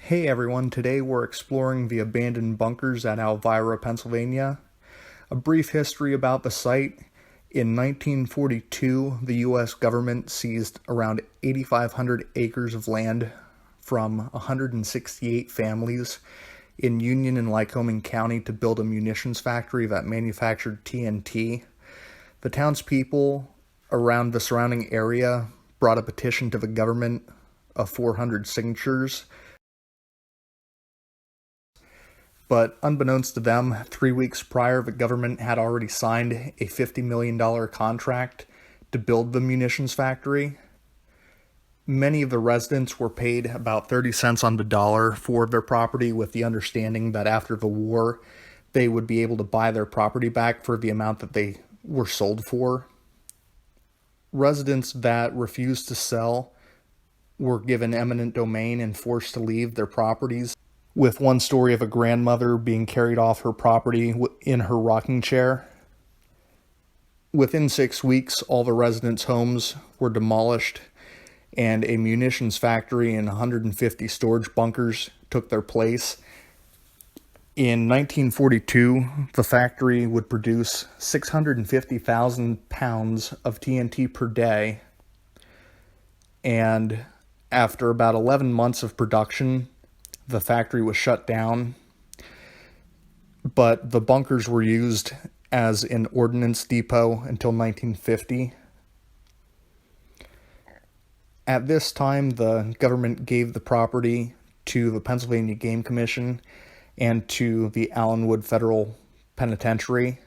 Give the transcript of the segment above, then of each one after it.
Hey everyone, today we're exploring the abandoned bunkers at Alvira, Pennsylvania. A brief history about the site. In 1942, the U.S. government seized around 8,500 acres of land from 168 families in Union and Lycoming County to build a munitions factory that manufactured TNT. The townspeople around the surrounding area brought a petition to the government of 400 signatures. But unbeknownst to them, 3 weeks prior, the government had already signed a $50 million contract to build the munitions factory. Many of the residents were paid about 30 cents on the dollar for their property, with the understanding that after the war, they would be able to buy their property back for the amount that they were sold for. Residents that refused to sell were given eminent domain and forced to leave their properties, with one story of a grandmother being carried off her property in her rocking chair. Within 6 weeks, all the residents' homes were demolished, and a munitions factory and 150 storage bunkers took their place. In 1942, the factory would produce 650,000 pounds of TNT per day, and after about 11 months of production, the factory was shut down, but the bunkers were used as an ordnance depot until 1950. At this time, the government gave the property to the Pennsylvania Game Commission and to the Allenwood Federal Penitentiary,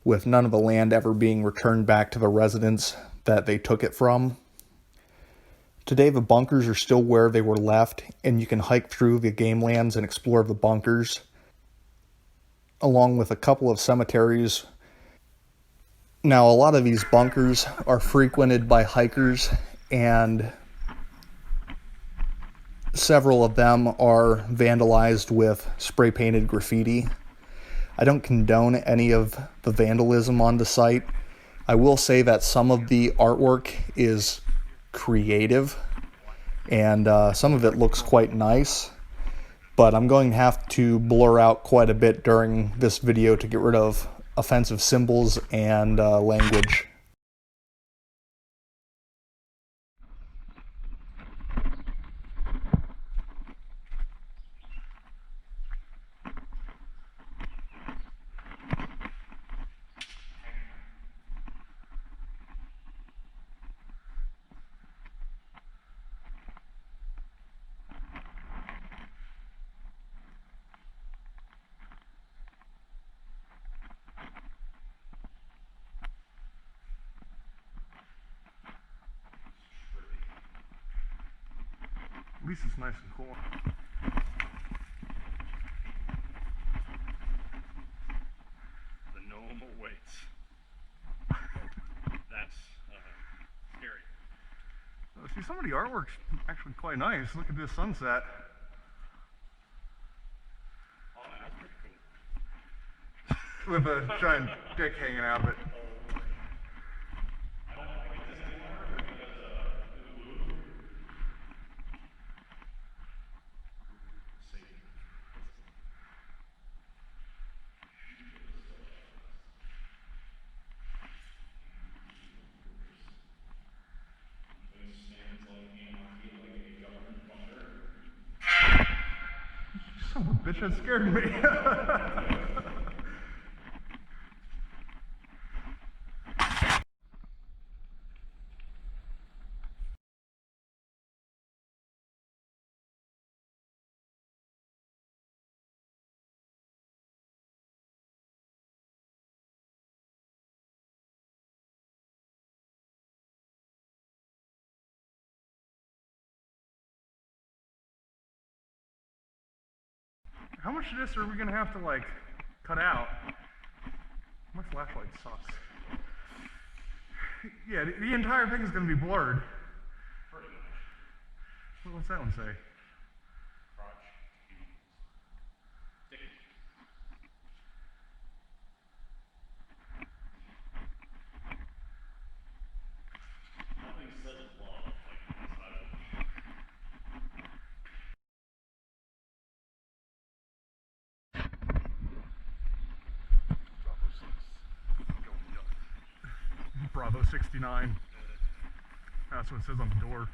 with none of the land ever being returned back to the residents that they took it from. Today, the bunkers are still where they were left, and you can hike through the game lands and explore the bunkers, along with a couple of cemeteries. Now, a lot of these bunkers are frequented by hikers, and several of them are vandalized with spray-painted graffiti. I don't condone any of the vandalism on the site. I will say that some of the artwork is creative, and some of it looks quite nice, but I'm going to have to blur out quite a bit during this video to get rid of offensive symbols and language. At least it's nice and cool. The normal weights. That's scary. See, some of the artwork's actually quite nice. Look at this sunset. Oh, that's pretty cool. With a giant dick hanging out of it. I don't like it this anymore because the blue. Son of a bitch, that scared me. How much of this are we gonna have to like cut out? My flashlight sucks. Yeah, the entire thing is gonna be blurred. What's that one say? Bravo 69. That's what it says on the door.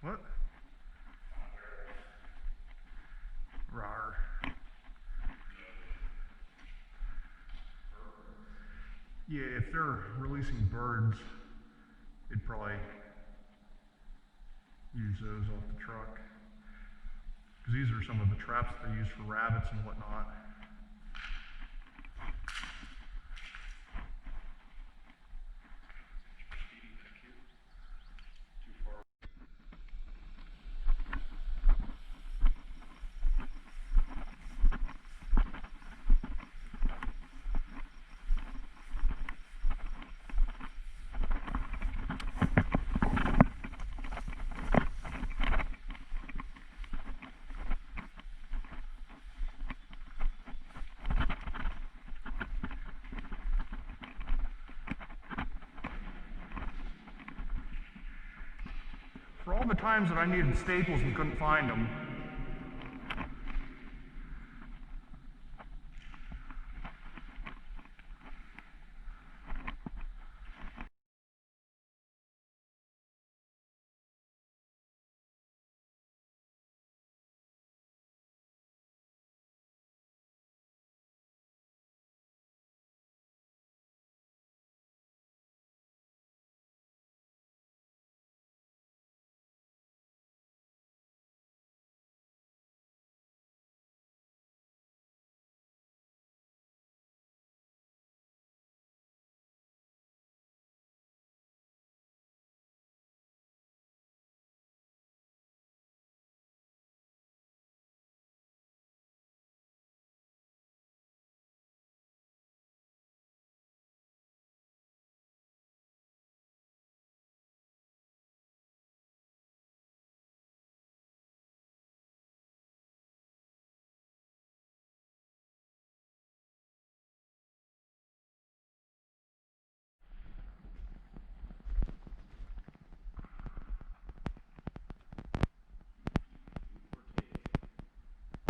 What? Rawr. Yeah, if they're releasing birds, it'd probably use those off the truck. Because these are some of the traps that they use for rabbits and whatnot. For all the times that I needed staples and couldn't find them,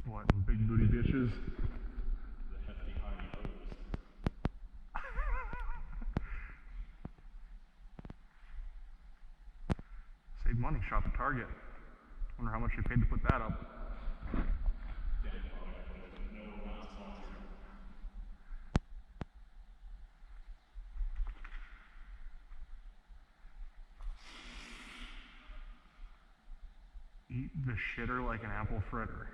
what, big booty bitches? The hefty hind hose. Save money, shot the target. Wonder how much you paid to put that up. Damn product placement. No, we're not sponsored. Eat the shitter like an apple fritter.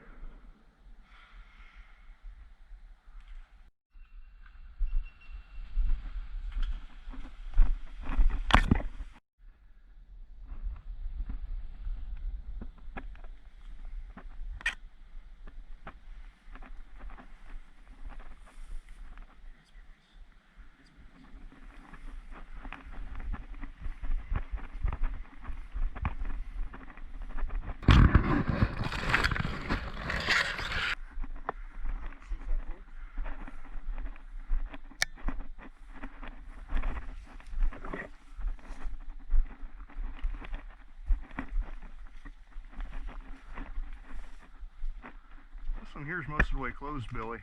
This one here's most of the way closed, Billy.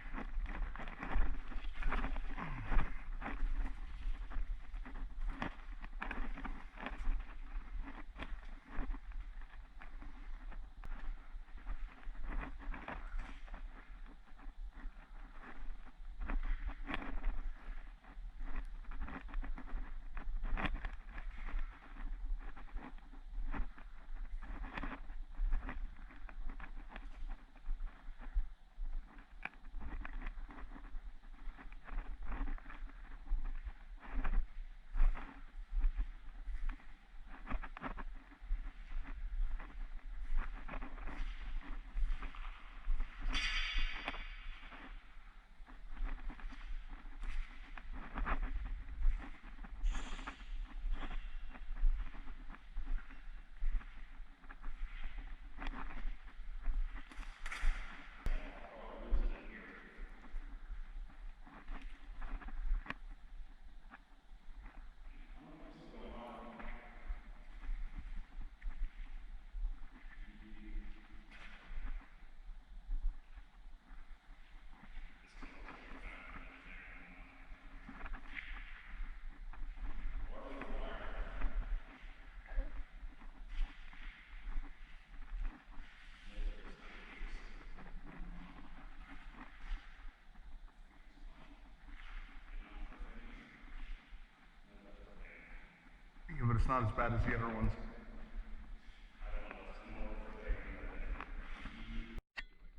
it's not as bad as the other ones.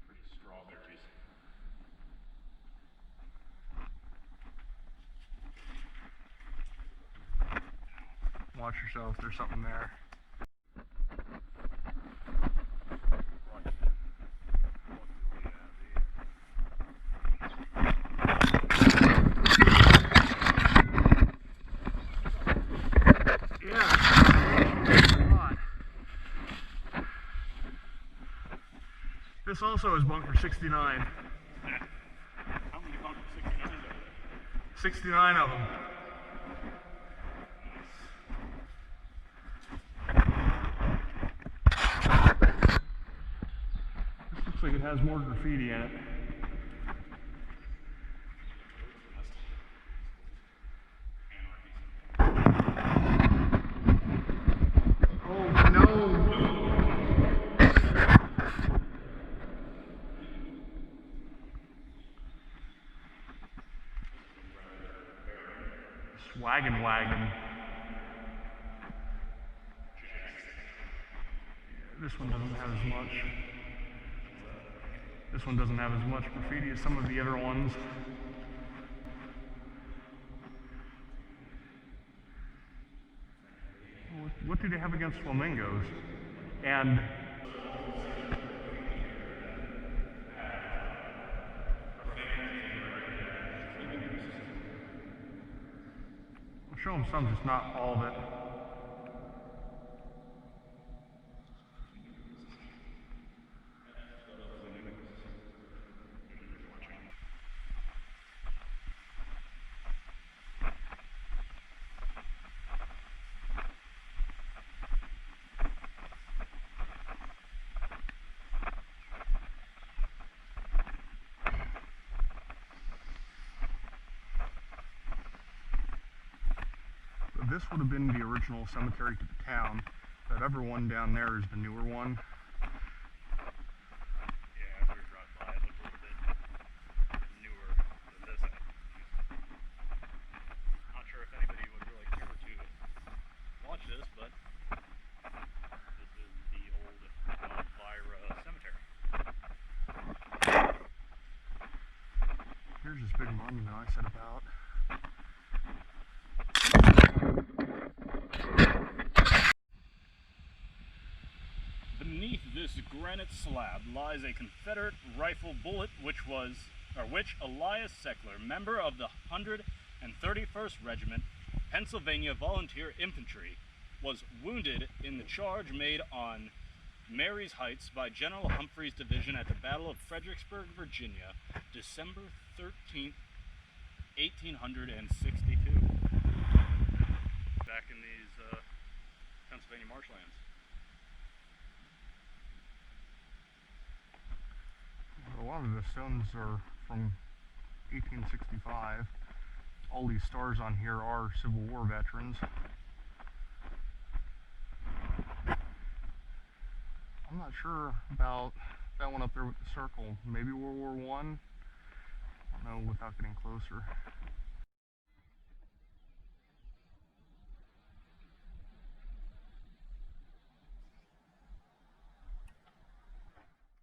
Pretty strawberries. Watch yourself, there's something there. This also is bunker 69. How many bunker 69s are there? 69 of them. This looks like it has more graffiti in it. Oh no! Wagon. This one doesn't have as much. This one doesn't have as much graffiti as some of the other ones. What do they have against flamingos? And I'll show them some, just not all of it. This would have been the original cemetery to the town. That other one down there is the newer one. Yeah, after we drive by, it looked a little bit newer than this. Not sure if anybody would really care to watch this, but this is the old Alvira cemetery. Here's this big monument I said about. Beneath this granite slab lies a Confederate rifle bullet which Elias Seckler, member of the 131st Regiment, Pennsylvania Volunteer Infantry, was wounded in the charge made on Marye's Heights by General Humphrey's division at the Battle of Fredericksburg, Virginia, December 13th, 1862. Back in these Pennsylvania marshlands. A lot of the stones are from 1865. All these stars on here are Civil War veterans. I'm not sure about that one up there with the circle. Maybe World War I? I don't know without getting closer.